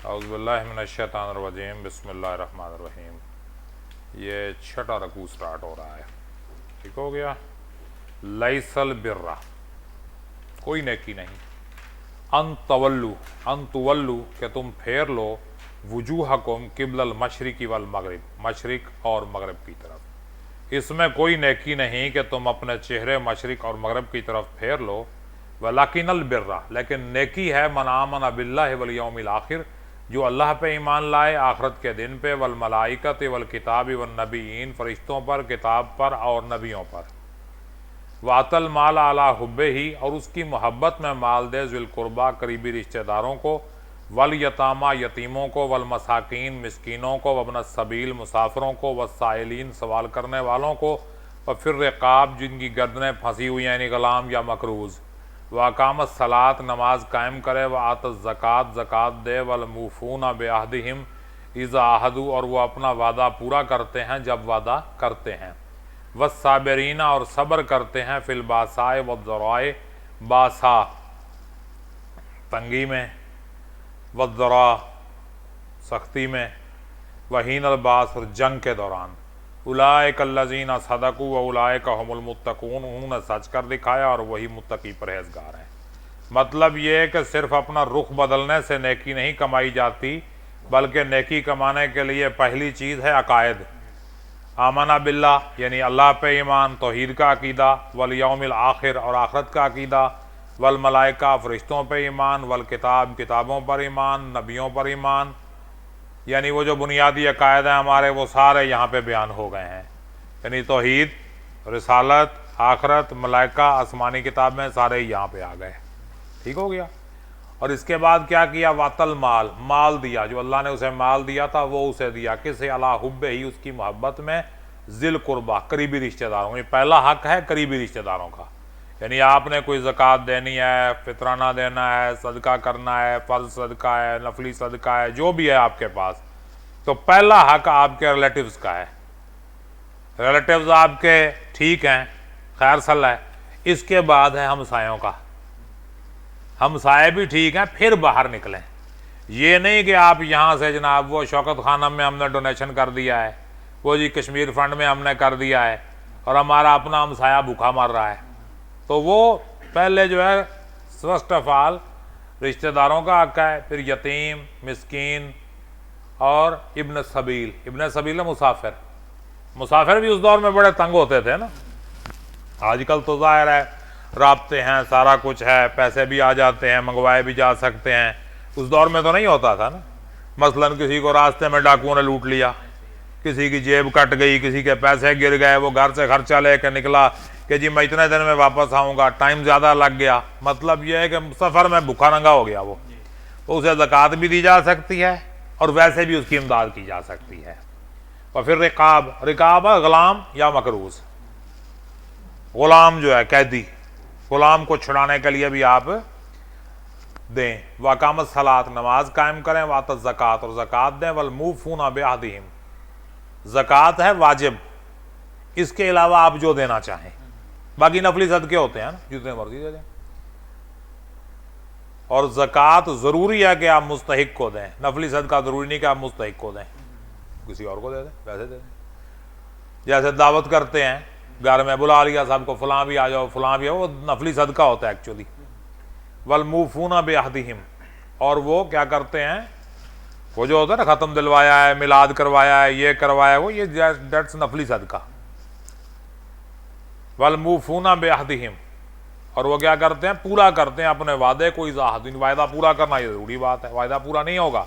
औज़ुबिल्लाहि मिनश्शैतानिर्रजीम बिस्मिल्लाहिर्रहमानिर्रहीम। ये छठा रकू स्टार्ट हो रहा है। ठीक हो गया। लैसल बिर्रा, कोई नेकी नहीं। अन तुवल्लू कि तुम फेर लो वजूहकुम किबलल मशरिकी वल मगरिब, मशरिक और मगरब की तरफ। इसमें कोई नेकी नहीं कि तुम अपने चेहरे मशरिक और मगरब की तरफ फेर लो। वलाकिनल बिर्रा, लेकिन नेकी है मन आमन बिल्लाहि वल यौमिल आखिर, जो अल्लाह पे ईमान लाए आखरत के दिन पे, वल मलाइकत वल किताब वन नबीन, फरिश्तों पर, किताब पर और नबियों पर। वातल माल आला हुब्बे ही, और उसकी मोहब्बत में माल दे ज़िल कुर्बा करीबी रिश्तेदारों को, वल यतामा यतीमों को, वल मसाकीन मिस्कीनों को, वबन सबील मुसाफिरों को, वसाइलीन सवाल करने वालों को, व फिर रिकाब जिनकी गर्दनें फंसी हुई हैं यानी ग़ुलाम या मकरूज़। वाकामत सलात नमाज कायम करे, व आत ज़कात ज़कात दे, वल मूफूना बेअहदिहिम इज़ा आहदू, और वह अपना वादा पूरा करते हैं जब वादा करते हैं। वस्साबिरीना, और सब्र करते हैं, फिल बासाए वज़राए, बासा तंगी में, वज़रा सख्ती में, वहीन अलबास, और जंग के दौरान। उलाइक अल्लज़ीना सदकू व उलाइक हुमुल मुत्तकून, उन्होंने सच कर दिखाया और वही मुत्तकी परहेज़गार हैं। मतलब ये है कि सिर्फ अपना रुख बदलने से नेकी नहीं कमाई जाती, बल्कि नेकी कमाने के लिए पहली चीज़ है अकायद। आमना बिल्लाह यानी अल्लाह पे ईमान, तौहीद का अकीदा, वल यौमिल आखिर और आखरत का अकीदा, वल मलाइका फरिश्तों पे ईमान, वल किताब किताबों पर ईमान, नबियों पर ईमान। यानी वो जो बुनियादी अकायद हैं हमारे, वो सारे यहाँ पे बयान हो गए हैं। यानी तौहीद, रिसालत, आखरत, मलाइका, आसमानी किताब में सारे यहाँ पे आ गए। ठीक हो गया। और इसके बाद क्या किया, वातल माल, माल दिया, जो अल्लाह ने उसे माल दिया था वो उसे दिया। किसे, अला हुब्बे ही, उसकी मोहब्बत में, ज़िल कुर्बा करीबी रिश्तेदारों। ये पहला हक है करीबी रिश्तेदारों का। यानी आपने कोई ज़कात देनी है, फितराना देना है, सदका करना है, फ़र्ज सदका है, नफली सदका है, जो भी है आपके पास, तो पहला हक आपके रिलेटिव्स का है। रिलेटिव्स आपके ठीक हैं, खैर सल्ला है। इसके बाद है हमसायों का। हमसाए भी ठीक हैं, फिर बाहर निकलें। ये नहीं कि आप यहाँ से जनाब वो शौकत खानम में हमने डोनेशन कर दिया है, वो जी कश्मीर फंड में हमने कर दिया है, और हमारा अपना हमसाया भूखा मर रहा है। तो वो पहले जो है फर्स्ट ऑफ ऑल रिश्तेदारों का हक है, फिर यतीम, मिस्कीन और इब्न सबील। इब्न सबील मुसाफिर। मुसाफिर भी उस दौर में बड़े तंग होते थे ना। आजकल तो ज़ाहिर है राब्ते हैं, सारा कुछ है, पैसे भी आ जाते हैं, मंगवाए भी जा सकते हैं। उस दौर में तो नहीं होता था ना। मसलन किसी को रास्ते में डाकुओं ने लूट लिया, किसी की जेब कट गई, किसी के पैसे गिर गए, वो घर से खर्चा लेकर निकला कि जी मैं इतने दिन में वापस आऊँगा, टाइम ज़्यादा लग गया। मतलब यह है कि सफ़र में भूखा नंगा हो गया वो, तो उसे ज़कात भी दी जा सकती है और वैसे भी उसकी इमदाद की जा सकती है। और फिर रिकाब, रिकाब ग़ुलाम या मकरूज़। ग़ुलाम जो है कैदी, ग़ुलाम को छुड़ाने के लिए भी आप दें। वाकामत सलात, नमाज कायम करें, वात ज़कात, और ज़कात दें, वल मूफूना बेअहदिहिम, ज़कात है वाजिब, इसके अलावा आप जो देना चाहें। बाकी नफली सदके होते हैं ना, जितने मर्जी दे दें। और ज़कात ज़रूरी है कि आप मुस्तहिक को दें, नफली सदका ज़रूरी नहीं कि आप मुस्तहिक को दें, किसी और को दे दें, पैसे दे दें। जैसे दावत करते हैं, घर में बुला लिया सबको, फ़लाँ भी आ जाओ, फ़लाँ भी आओ, वो नफली सदका होता है एक्चुअली। वल मूफूना बेअहदिहिम, और वो क्या करते हैं, वो जो होता है ना ख़त्म दिलवाया है, मिलाद करवाया है, ये करवाया है, वो ये डेट्स नफली सदका। वल मूफूना बेअहदिहिम, और वो क्या करते हैं, पूरा करते हैं अपने वादे को। इज़ाहदीन, वायदा पूरा करना ये ज़रूरी बात है, वायदा पूरा नहीं होगा।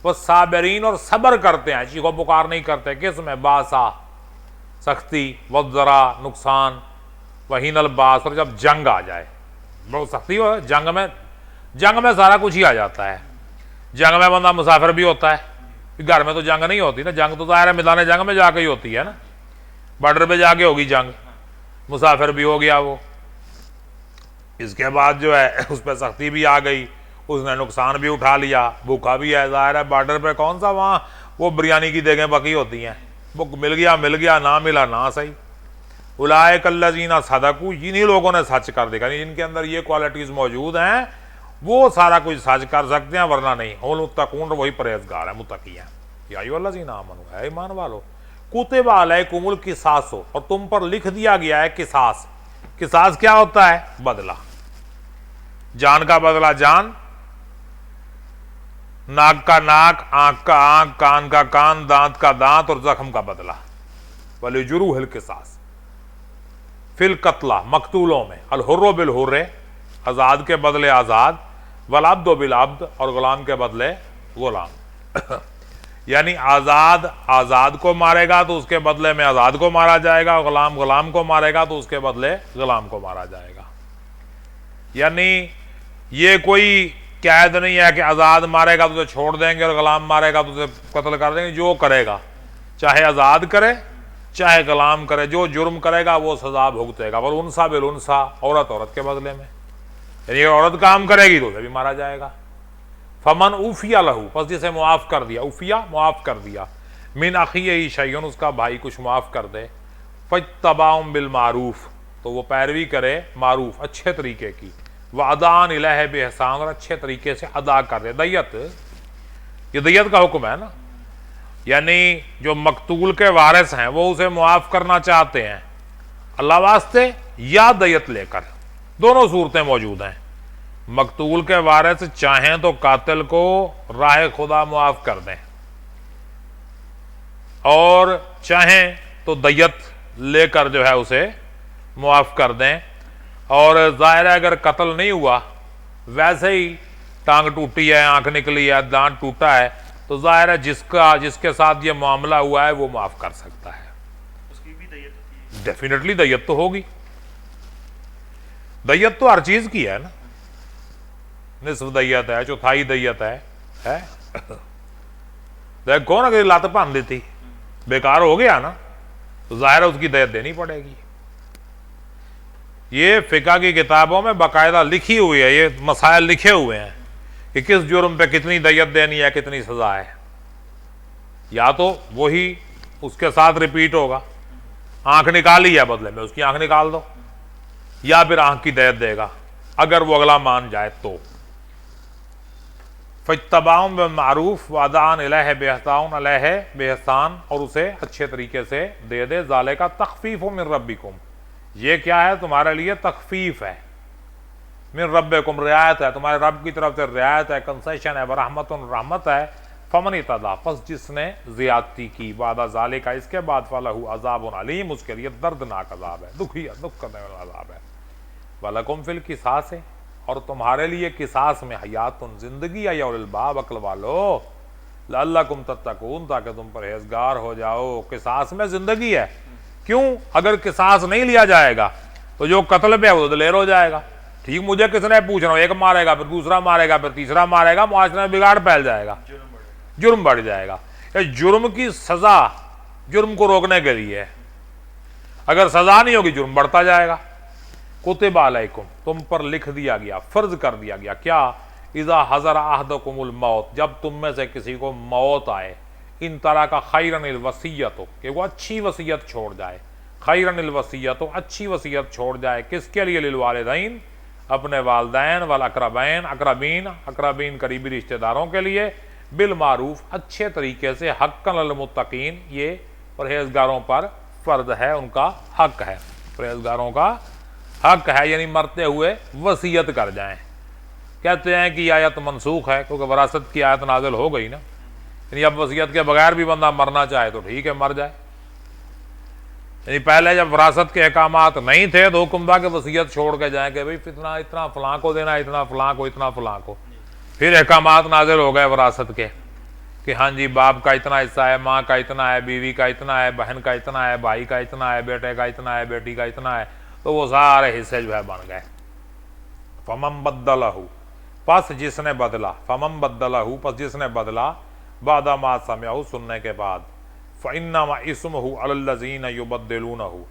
वो साबिरीन, और सब्र करते हैं, चीखो पुकार नहीं करते। किस में, बासा सख्ती, वज़रा नुकसान, वहीन अलबास, और जब जंग आ जाए, बहुत सख्ती हो, जंग में सारा कुछ ही आ जाता है। जंग में बंदा मुसाफिर भी होता है, घर में तो जंग नहीं होती ना। जंग तो ज़ाहिर है मैदान जंग में जाके ही होती है ना, बॉर्डर पे जाके होगी जंग, मुसाफिर भी हो गया वो। इसके बाद जो है उस पर सख्ती भी आ गई, उसने नुकसान भी उठा लिया, भूखा भी है। ज़ाहिर है बॉर्डर पे कौन सा वहाँ वो बिरयानी की देगें पकी होती हैं, वो मिल गया, ना मिला ना सही। उलाइक अल्लज़ीना सदकू, इन्हीं लोगों ने सच कर देखा, इनके अंदर ये क्वालिटीज़ मौजूद हैं, वो सारा कुछ सच कर सकते हैं, वरना नहीं। हुमुल मुत्तकून, वही परहेजगार है, मुत्तकी हैं। या अय्युहल्लज़ीना आमनू, है ईमान वालो, कुतिबा अलैकुमुल क़िसास, और तुम पर लिख दिया गया है किसास। किसास क्या होता है? बदला। जान का बदला जान, नाक का नाक, आंख का आंख, कान का कान, दांत का दांत और जख्म का बदला। वलिजुरूहिल क़िसास फिल कत्ला, मकतूलों में। अल हुर्रो बिल हुर्रे, आज़ाद के बदले आज़ाद, वल अब्दो बिल अब्द, और गुलाम के बदले गुलाम। यानी आज़ाद आज़ाद को मारेगा तो उसके बदले में आज़ाद को मारा जाएगा, गुलाम गुलाम को मारेगा तो उसके बदले गुलाम को मारा जाएगा। यानी ये कोई कैद नहीं है कि आज़ाद मारेगा तो उसे छोड़ देंगे और गुलाम मारेगा तो उसे कत्ल कर देंगे। जो करेगा, चाहे आज़ाद करे चाहे गुलाम करे, जो जुर्म करेगा वो सजा भुगतेगा। और उनसा बिल उनसा, औरत औरत के बदले में, यानी औरत काम करेगी तो उसे भी मारा जाएगा। फमन उफिया लहू, बस जिसे मुआफ़ कर दिया, उफिया मुआफ़ कर दिया, मिन अखी शय्युन, उसका भाई कुछ मुआफ़ कर दे, फज्तबाउम बिल मारूफ, तो वो पैरवी करे मारूफ, अच्छे तरीके की, व अदान इलैहि बिहसान, और अच्छे तरीके से अदा कर दे। दैयत, ये दैयत का हुक्म है ना, यानी जो मकतूल के वारिस हैं वो उसे मुआफ़ करना चाहते हैं अल्लाह वास्ते या दैयत लेकर, दोनों सूरतें मौजूद हैं। मकतूल के वारिस चाहें तो कातिल को राह खुदा मुआफ़ कर दें, और चाहें तो दैयत लेकर जो है उसे मुआफ़ कर दें। और ज़ाहिर है अगर कत्ल नहीं हुआ, वैसे ही टांग टूटी है, आंख निकली है, दांत टूटा है, तो ज़ाहिर है जिसके साथ ये मामला हुआ है वो माफ़ कर सकता है। उसकी भी दैयत होती है? डेफिनेटली दैयत तो होगी। दैयत तो हर चीज़ की है ना, निस्फ दैयत है, चौथाई दैयत है? देखो ना कि लात बांध देती, बेकार हो गया ना, तो ज़ाहिर है उसकी दैयत देनी पड़ेगी। ये फ़िक़्ह की किताबों में बाकायदा लिखी हुई है, ये मसाइल लिखे हुए हैं कि किस जुर्म पे कितनी दैयत देनी है, कितनी सज़ा है। या तो वही उसके साथ रिपीट होगा, आंख निकाली है बदले में उसकी आंख निकाल दो, या फिर आंख की दैयत देगा अगर वो अगला मान जाए तो। फज्तबाउम बिल मारूफ वादान इलैहि बिहसान, अलैहि बिहसान, और उसे अच्छे तरीके से दे दे। ज़ालिका तख़फ़ीफ़ुम मिन रब्बिकुम, ये क्या है? तुम्हारे लिए तख़फ़ीफ़ है। मिन रब्बिकुम, रियायत है, तुम्हारे रब की तरफ से रियायत है, कंसेशन है, वरहमतुन, रहमत है। फमन इतदा, पस जिसने ज़ियादती की, बादा ज़ालिका, इसके बाद फलहु अज़ाबुन अलीम, उसके लिए दर्दनाक अज़ाब है, दुख करने वाला अज़ाब है। वलकुम फिल क़िसास, और तुम्हारे लिए किसास में हयातुन, जिंदगी है, या उलिल बाब, अक्ल वालो, लअल्लकुम तत्तकून, ताकि तुम परहेजगार हो जाओ। किसास में जिंदगी है। क्यों? अगर किसास नहीं लिया जाएगा तो जो कत्ल पे है वो दिलेर हो जाएगा। ठीक, मुझे किसने पूछना, एक मारेगा फिर दूसरा मारेगा फिर तीसरा मारेगा, मुआशरे में बिगाड़ फैल जाएगा, जुर्म बढ़ जाएगा। जुर्म की सजा जुर्म को रोकने के लिए, अगर सजा नहीं होगी जुर्म बढ़ता जाएगा। कुतिबा अलैकुम, तुम पर लिख दिया गया, फर्ज कर दिया गया, क्या? इज़ा हज़र अहदकुमुल मौत, जब तुम में से किसी को मौत आए, इन तरह का खैरनिल वसीयत हो, कि वो अच्छी वसीयत छोड़ जाए, खैरनिल वसीयत हो, अच्छी वसीयत छोड़ जाए। किसके लिए? लिल वालिदैन, अपने वालदैन, वल अक़रबैन, अक़रबीन करीबी रिश्तेदारों के लिए, बिल मारूफ, अच्छे तरीके से, हक्कन लिल मुत्तकीन, ये परहेजगारों पर फ़र्ज है, उनका हक है, परहेजगारों का हक है, यानी मरते हुए वसीयत कर जाएं। कहते हैं कि आयत मनसूख है क्योंकि वरासत की आयत नाजिल हो गई ना, यानी अब वसीयत के बगैर भी बंदा मरना चाहे तो ठीक है, मर जाए। यानी पहले जब वरासत के अहकामात नहीं थे तो हुक्म था कि वसीयत छोड़ के जाएं कि भाई इतना इतना फलां को देना, इतना फलां को, इतना फलां को। फिर अहकामात नाजिल हो गए वरासत के कि हाँ जी, बाप का इतना हिस्सा है, माँ का इतना है, बीवी का इतना है, बहन का इतना है, भाई का इतना है, बेटे का इतना है, बेटी का इतना है, तो वो सारे हिस्से जो है बन गए। फमम बद्दलहू, पस जिसने बदला, फमम बद्दलहू, पस जिसने बदला, बादा मा समयहू, सुनने के बाद, फ़इन्नमा इस्मुहु अलल्लज़ीना युबद्दिलूनहू,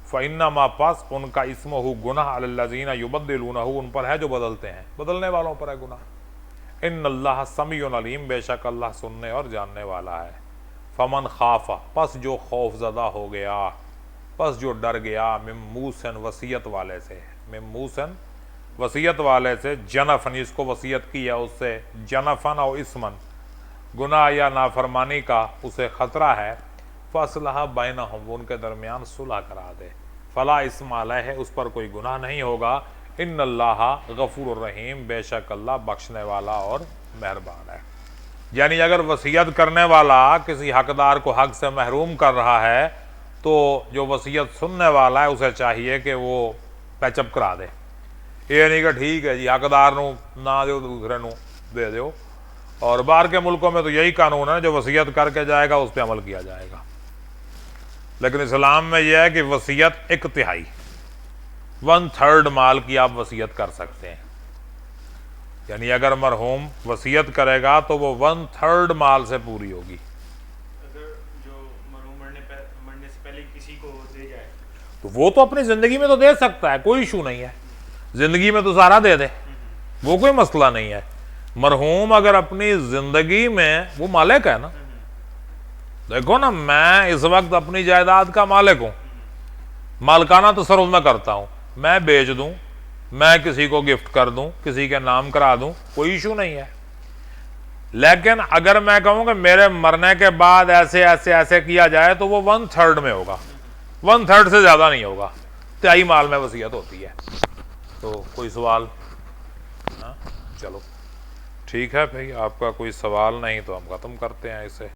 फ़इन्नमा, पस उनका इस्मुहु गुनाह, अलल्लज़ीना युबद्दिलूनहू, उन पर है जो बदलते हैं, बदलने वालों पर है गुनाह। इन्नल्लाह समीउन अलीम, बेशक अल्लाह सुनने और जानने वाला है। फमन खाफा, पस जो खौफज़दा हो गया, पस जो डर गया, मिम मूसन, वसीयत वाले से, मिम मूसन, वसीयत वाले से जनफन, जिसको वसीयत की है उससे जनफन और इसमन, गुनाह या नाफरमानी का उसे ख़तरा है, फसलहा बैनहुम, वो उनके दरमियान सुलह करा दे, फ़ला इस्म अलैह, उस पर कोई गुनाह नहीं होगा, इन्नल्लाह गफूर रहीम, बेशक अल्लाह बख्शने वाला और मेहरबान है। यानी अगर वसीयत करने वाला किसी हकदार को हक से महरूम कर रहा है तो जो वसीयत सुनने वाला है उसे चाहिए कि वो पैचअप करा दे। ये नहीं कि ठीक है जी हकदार नू ना दो दूसरे नू दे दो, और बाहर के मुल्कों में तो यही कानून है, जो वसीयत करके जाएगा उस पर अमल किया जाएगा। लेकिन इस्लाम में यह है कि वसीयत 1/3 1/3 माल की आप वसीयत कर सकते हैं। यानी अगर मरहूम वसीयत करेगा तो वो 1/3 माल से पूरी होगी। अगर जो मरहूम मरने से पहले किसी को दे जाए तो वो तो अपनी ज़िंदगी में तो दे सकता है, कोई इशू नहीं है, ज़िंदगी में तो सारा दे दे, वो कोई मसला नहीं है। मरहूम अगर अपनी ज़िंदगी में, वो मालिक है ना, देखो ना मैं इस वक्त अपनी जायदाद का मालिक हूँ, मालकाना तसर्रुफ मैं करता हूँ, मैं बेच दूँ, मैं किसी को गिफ्ट कर दूँ, किसी के नाम करा दूँ, कोई इशू नहीं है। लेकिन अगर मैं कहूँ कि मेरे मरने के बाद ऐसे ऐसे ऐसे किया जाए तो वो 1/3 में होगा, 1/3 से ज़्यादा नहीं होगा, 3 माल में वसीयत होती है। तो कोई सवाल? हाँ चलो ठीक है भाई, आपका कोई सवाल नहीं तो हम ख़त्म करते हैं इसे।